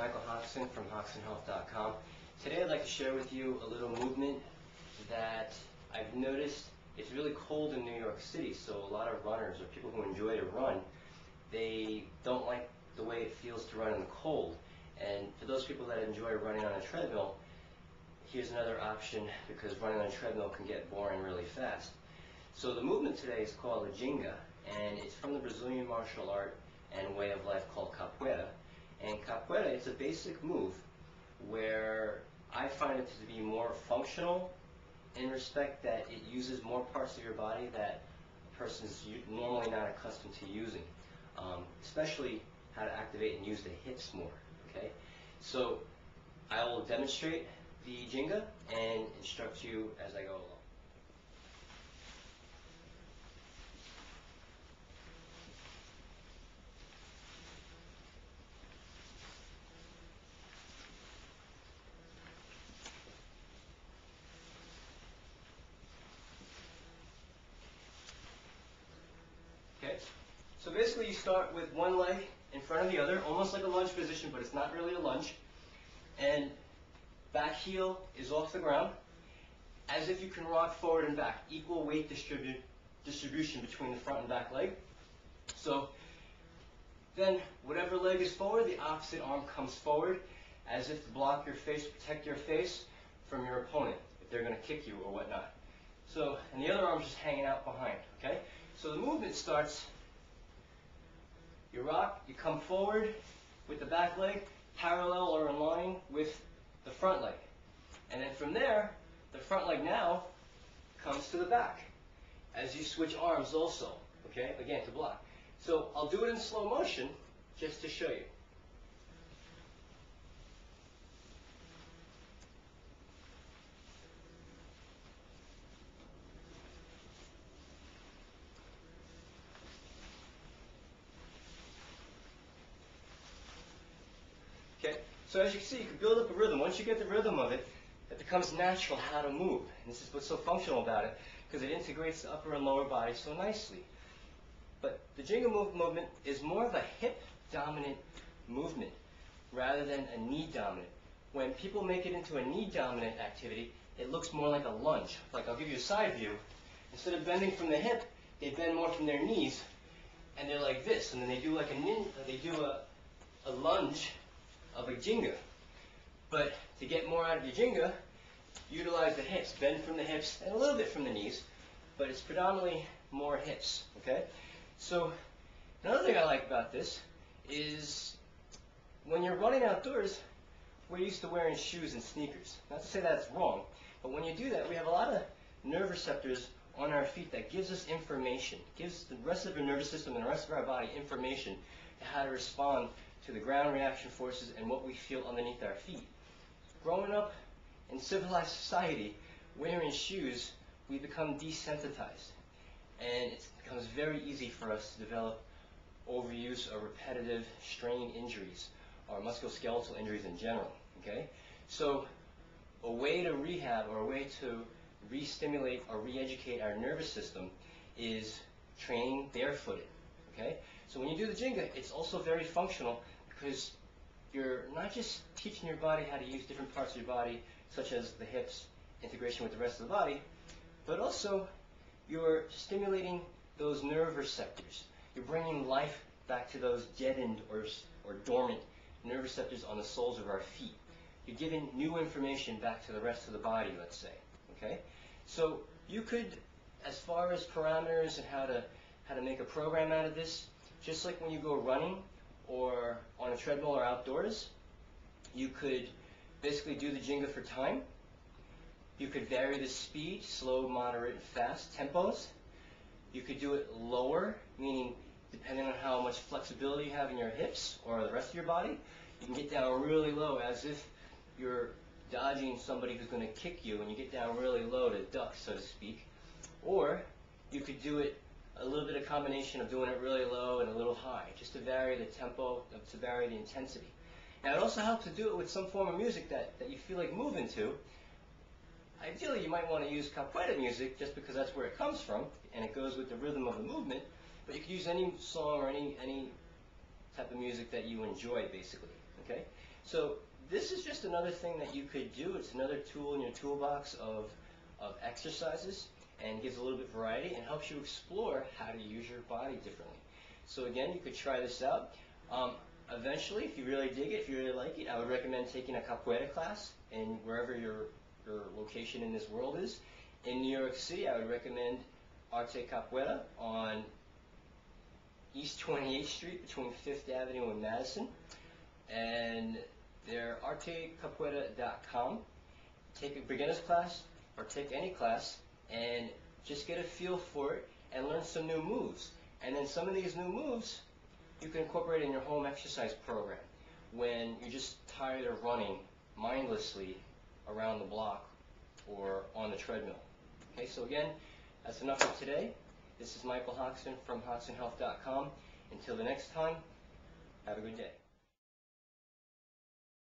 Michael Hoxson from HoxsonHealth.com. Today I'd like to share with you a little movement that I've noticed. It's really cold in New York City, so a lot of runners or people who enjoy to run, they don't like the way it feels to run in the cold. And for those people that enjoy running on a treadmill, here's another option, because running on a treadmill can get boring really fast. So the movement today is called the Ginga, and it's from the Brazilian martial art and way of life called capoeira. And capoeira, it's a basic move where I find it to be more functional in respect that it uses more parts of your body that a person is normally not accustomed to using, especially how to activate and use the hips more. Okay, so I will demonstrate the Ginga and instruct you as I go along. Okay, so basically you start with one leg in front of the other, almost like a lunge position, but it's not really a lunge. And back heel is off the ground, as if you can rock forward and back. Equal weight distribution between the front and back leg. So then whatever leg is forward, the opposite arm comes forward, as if to block your face, protect your face from your opponent, if they're going to kick you or whatnot. So, and the other arm's just hanging out behind, okay? So the movement starts, you rock, you come forward with the back leg, parallel or in line with the front leg. And then from there, the front leg now comes to the back, as you switch arms also, okay, again, to block. So I'll do it in slow motion, just to show you. Okay, so as you can see, you can build up a rhythm. Once you get the rhythm of it, it becomes natural how to move. And this is what's so functional about it, because it integrates the upper and lower body so nicely. But the Ginga movement is more of a hip-dominant movement rather than a knee-dominant. When people make it into a knee-dominant activity, it looks more like a lunge. Like, I'll give you a side view. Instead of bending from the hip, they bend more from their knees, and they're like this. And then they do like a lunge of a Ginga. But to get more out of your Ginga, utilize the hips. Bend from the hips and a little bit from the knees, but it's predominantly more hips, okay? So another thing I like about this is when you're running outdoors, we're used to wearing shoes and sneakers. Not to say that's wrong, but when you do that, we have a lot of nerve receptors on our feet that gives us information, gives the rest of our nervous system and the rest of our body information to how to respond to the ground reaction forces and what we feel underneath our feet. Growing up in civilized society, wearing shoes, we become desensitized. And it becomes very easy for us to develop overuse or repetitive strain injuries or musculoskeletal injuries in general, okay? So a way to rehab or a way to re-stimulate or re-educate our nervous system is training barefooted, okay? So when you do the Ginga, it's also very functional because you're not just teaching your body how to use different parts of your body, such as the hips, integration with the rest of the body, but also you're stimulating those nerve receptors. You're bringing life back to those deadened or dormant nerve receptors on the soles of our feet. You're giving new information back to the rest of the body, let's say, okay? So you could, as far as parameters and how to make a program out of this, just like when you go running or on a treadmill or outdoors, you could basically do the Ginga for time. You could vary the speed, slow, moderate, and fast tempos. You could do it lower, meaning depending on how much flexibility you have in your hips or the rest of your body, you can get down really low as if you're dodging somebody who's going to kick you, and you get down really low to duck, so to speak. Or you could do it a little bit of combination of doing it really low and a little high, just to vary the tempo, to vary the intensity. Now it also helps to do it with some form of music that you feel like moving to. Ideally, you might want to use capoeira music just because that's where it comes from, and it goes with the rhythm of the movement, but you can use any song or any type of music that you enjoy, basically, okay? So this is just another thing that you could do. It's another tool in your toolbox of exercises, and gives a little bit of variety and helps you explore how to use your body differently. So again, you could try this out. Eventually, if you really dig it, if you really like it, I would recommend taking a capoeira class in wherever your location in this world is. In New York City, I would recommend Arte Capoeira on East 28th Street between 5th Avenue and Madison. And they're artecapoeira.com. Take a beginner's class or take any class and just get a feel for it and learn some new moves. And then some of these new moves you can incorporate in your home exercise program when you're just tired of running mindlessly around the block or on the treadmill. Okay, so again, that's enough for today. This is Michael Hoxton from HoxtonHealth.com. Until the next time, have a good day.